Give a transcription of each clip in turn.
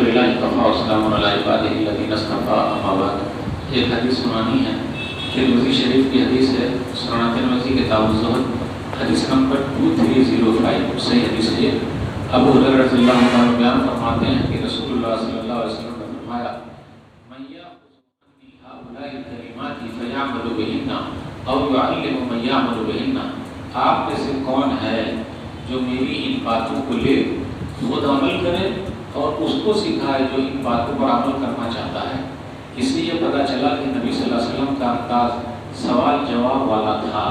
الحمدللہ وکفى وسلام علی عبادہ الذین اصطفى اما بعد۔ ایک حدیث سنانی ہے، ترمذی شریف کی حدیث ہے، سنن ترمذی کتاب الزہد حدیث نمبر 2305، صحیح حدیث ہے۔ ابو ہریرہ رضی اللہ عنہ بیان فرماتے ہیں کہ رسول اللہ صلی اللہ علیہ وسلم نے فرمایا من یأخذ عنی هؤلاء الکلمات فیعمل بہن او یعلم من یعمل بہن، آپ میں سے کون ہے جو میری ان باتوں کو لے خود عمل کرے اور اس کو سکھائے جو ان باتوں پر عمل کرنا چاہتا ہے۔ اس لیے پتہ چلا کہ نبی صلی اللہ علیہ وسلم کا انداز سوال جواب والا تھا،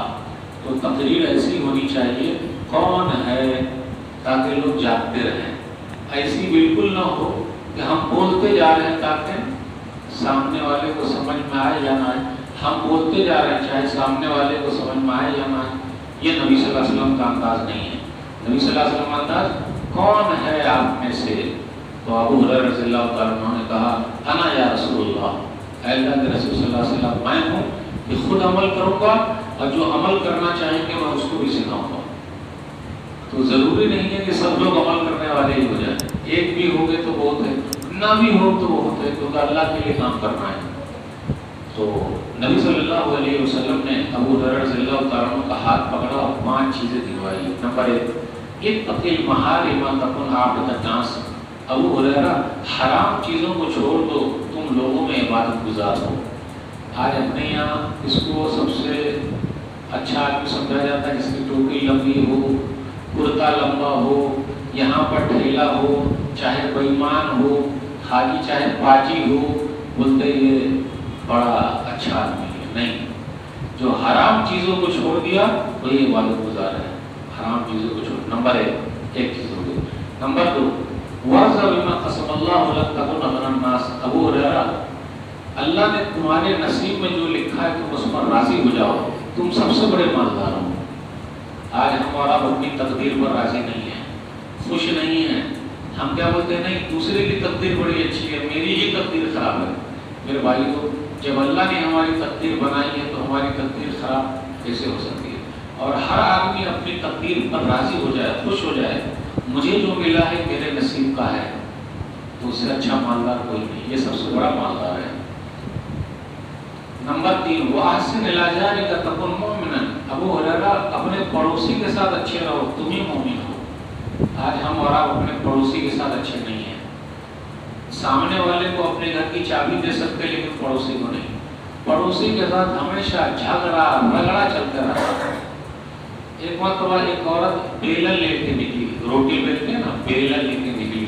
تو تقریر ایسی ہونی چاہیے کون ہے تاکہ لوگ جانتے رہیں، ایسی بالکل نہ ہو کہ ہم بولتے جا رہے ہیں تاکہ سامنے والے کو سمجھ میں آئے یا نہ آئے، ہم بولتے جا رہے ہیں چاہے سامنے والے کو سمجھ میں آئے یا نہ آئے، یہ نبی صلی اللہ علیہ وسلم کا انداز نہیں ہے۔ نبی صلی اللہ علیہ وسلم کا انداز کون ہے آپ میں سے؟ تو ابو ہریرہ رضی اللہ تعالیٰ عنہ نے کہا انا یا رسول اللہ، اے اللہ کے رسول صلی اللہ علیہ وسلم میں ہوں کہ خود عمل کروں گا اور جو عمل کرنا چاہیں گے میں اس کو بھی سکھاؤں گا۔ تو ضروری نہیں ہے کہ سب لوگ عمل کرنے والے ہی ہو جائیں، ایک بھی ہو گئے تو بہت ہے، نہ بھی ہو تو بہت ہے، کیونکہ اللہ کے لیے کام کرنا ہے۔ تو نبی صلی اللہ علیہ وسلم نے ابو ہریرہ رضی اللہ تعالیٰ عنہ کا ہاتھ پکڑا اور 5 چیزیں دلوائی۔ نمبر 1، اتق المحارم تکن عابد الناس، ابو ہریرہ حرام چیزوں کو چھوڑ دو، تم لوگوں میں عبادت گزار ہو۔ آج اپنے یہاں اس کو سب سے اچھا آدمی سمجھا جاتا ہے جس کی ٹوپی لمبی ہو، کرتا لمبا ہو، یہاں پر ٹھیلا ہو، چاہے بے ایمان ہو، حاجی چاہے باجی ہو، بولتے یہ بڑا اچھا آدمی ہے۔ نہیں، جو حرام چیزوں کو چھوڑ دیا وہی عبادت گزار ہے، حرام چیزوں کو چھوڑ۔ نمبر 1 ایک چیز ہو گئی۔ نمبر 2، وَارْضَ بِمَا قَسَمَ اللَّهُ لَكَ تَكُنْ أَغْنَى النَّاسِ، ابو ہریرہ اللہ نے تمہارے نصیب میں جو لکھا ہے تم اس پر راضی ہو جاؤ، تم سب سے بڑے مالدار ہو۔ آج ہم اور آپ اپنی تقدیر پر راضی نہیں ہیں، خوش نہیں ہیں، ہم کیا بولتے ہیں نہیں دوسرے کی تقدیر بڑی اچھی ہے، میری ہی تقدیر خراب ہے۔ میرے بھائی کو جب اللہ نے ہماری تقدیر بنائی ہے تو ہماری تقدیر خراب کیسے ہو سکتی ہے؟ اور ہر آدمی اپنی تقدیر پر راضی ہو جائے، خوش ہو جائے، مجھے جو ملا ہے میرے نصیب کا ہے، تو اس سے اچھا مالدار کوئی نہیں، یہ سب سے بڑا مالدار ہے۔ نمبر 3، وَأَحْسِنْ إِلَىٰ جَارِكَ تَكُنْ مُؤْمِنًا، ابو ہریرہ اپنے پڑوسی کے ساتھ اچھے رہو، تم ہی مومن ہو۔ آج ہم اور آپ اپنے پڑوسی کے ساتھ اچھے نہیں ہیں، سامنے والے کو اپنے گھر کی چابی دے سکتے لیکن پڑوسی کو نہیں۔ پڑوسی کے ساتھ ہمیشہ جھگڑا رگڑا چلتا رہا۔ ایک مرتبہ ایک عورت بیلن لے کے نکلی، روٹی بیلتے ہیں نا، بیلن لے کے نکلی،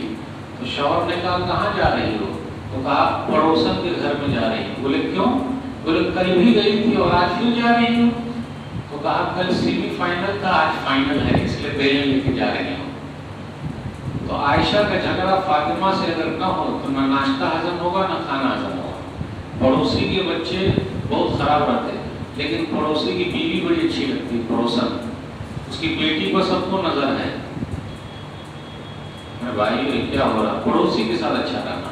تو شوہر نے کہا کہاں جا رہی ہو؟ تو کہا پڑوسن کے گھر میں جا رہی ہوں۔ بولے کیوں؟ بولے کل بھی گئی تھی اور آج کیوں جا رہی ہوں؟ تو کہا کل سیمی فائنل تھا آج فائنل ہے اس لیے بیلن لے کے جا رہی ہوں۔ تو عائشہ کا جھگڑا فاطمہ سے اگر نہ ہو تو نہ ناشتہ ہضم ہوگا نہ کھانا ہضم ہوگا۔ پڑوسی کے بچے بہت خراب رہتے لیکن پڑوسی کی بیوی بڑی اچھی لگتی، پڑوسن، اس کی بیٹی کو سب کو نظر ہے۔ میرے بھائی کیا ہو رہا؟ پڑوسی کے ساتھ اچھا رہنا،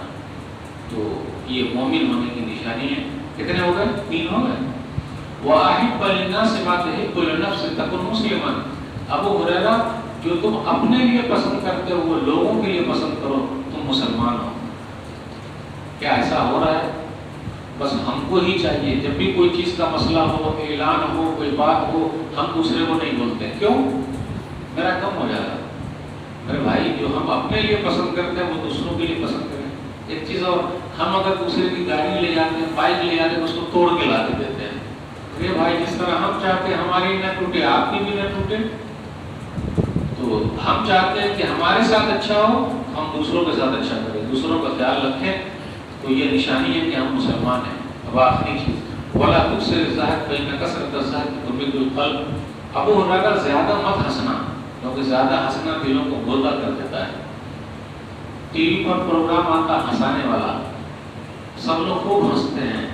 تو یہ مومن ہونے کی نشانی ہے۔ کتنے ہو گئے؟ 3 ہو گئے۔ وَأَحِبَّ لِلنَّاسِ مَا تُحِبُّ لِنَفْسِكَ تَكُنْ مُسْلِمًا، ابو ہریرہ جو تم اپنے لیے پسند کرتے ہو وہ لوگوں کے لیے پسند کرو، تم مسلمان ہو۔ کیا ایسا ہو رہا ہے؟ بس ہم کو ہی چاہیے جب بھی کوئی چیز کا مسئلہ ہو، اعلان ہو، کوئی بات ہو، ہم دوسرے کو نہیں بولتے، کیوں؟ میرا کم ہو جائے گا۔ میرے بھائی جو ہم اپنے لیے پسند کرتے ہیں وہ دوسروں کے لیے پسند کریں۔ ایک چیز اور، ہم اگر دوسرے کی گاڑی لے جاتے ہیں، بائک لے جاتے ہیں، اس کو توڑ کے لا کے دیتے ہیں۔ میرے بھائی جس طرح ہم چاہتے ہیں ہماری نہ ٹوٹے آپ کی بھی نہ ٹوٹے، تو ہم چاہتے ہیں کہ ہمارے ساتھ اچھا ہو، ہم دوسروں کے ساتھ اچھا کریں، دوسروں کا خیال رکھیں، تو یہ نشانی ہے کہ ہم مسلمان ہیں۔ اب آخری چیز، وَلَا تُكْثِرِ الزَّحْكَ فَإِنَّ كَثْرَةَ الزَّحْكِ تُمِيتُ الْقَلْبَ، ابو ہریرہ زیادہ مت ہنسنا کیونکہ زیادہ ہنسنا دلوں کو گودا کر دیتا ہے۔ ٹی وی پر پروگرام آتا ہنسانے والا، سب لوگ خوب ہنستے ہیں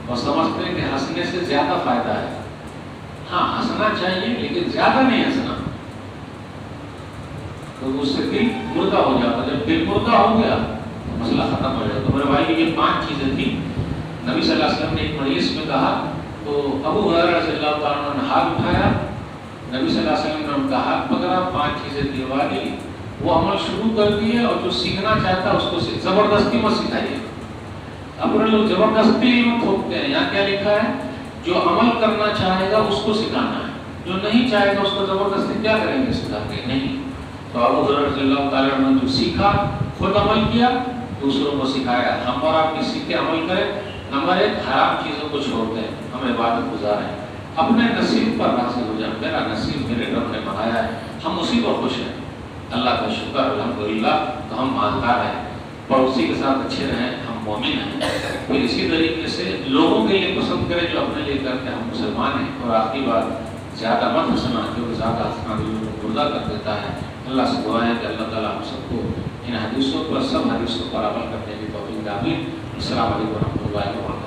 اور سمجھتے ہیں کہ ہنسنے سے زیادہ فائدہ ہے۔ ہاں ہنسنا چاہیے لیکن زیادہ نہیں ہنسنا، تو اس سے دل مردہ ہو جاتا، جب دل مردہ ہو گیا تو مسئلہ ختم ہو جاتا۔ میرے بھائی یہ 5 چیزیں تھیں، نبی صلی اللہ علیہ وسلم نے ایک مجلس میں کہا تو ابو ہریرہ رضی اللہ تعالیٰ عنہ نے ہاتھ اٹھایا، نبی صلی اللہ علیہ وسلم نے ان کا ہاتھ پکڑا، 5 چیزیں دلوا دی، وہ عمل شروع کر دیے اور جو سیکھنا چاہتا ہے اس کو زبردستی مت سکھائیے. اپنے لوگ زبردستی علم تھوپتے ہیں. یہاں کیا لکھا ہے؟ جو عمل کرنا چاہے گا اس کو سکھانا ہے، جو نہیں چاہے گا اس کو زبردستی کیا کریں گے؟ سکھا کے نہیں. تو ابو ذر رضی اللہ تعالیٰ عنہ جو سیکھا خود عمل کیا، دوسروں کو سکھایا. ہم اور آپ کسی کے عمل کریں. نمبر 1 حرام چیزوں کو چھوڑ دیں، ہم عبادت گزار ہیں. اپنے نصیب پر راضی ہو جائیں. میرا نصیب میرے رب نے بنایا ہے، ہم اسی پر خوش ہیں. اللہ کا شکر الحمدللہ. تو ہم مالدار ہیں، پڑوسی کے ساتھ اچھے رہیں، ہم مومن ہیں. پھر اسی طریقے سے لوگوں کے لیے پسند کریں جو اپنے لیے کرتے ہیں، ہم مسلمان ہیں. اور آخری بات، زیادہ مت ہنسنا کیونکہ زیادہ ہنسنا دلوں کو مردہ کر دیتا ہے. اللہ سے دعا ہے کہ اللہ تعالیٰ ہم سب کو ان حدیثوں پر، سب حدیثوں پر عمل کرنے کی توفیق دے. السلام علیکم ورحمۃ اللہ وبرکاتہ.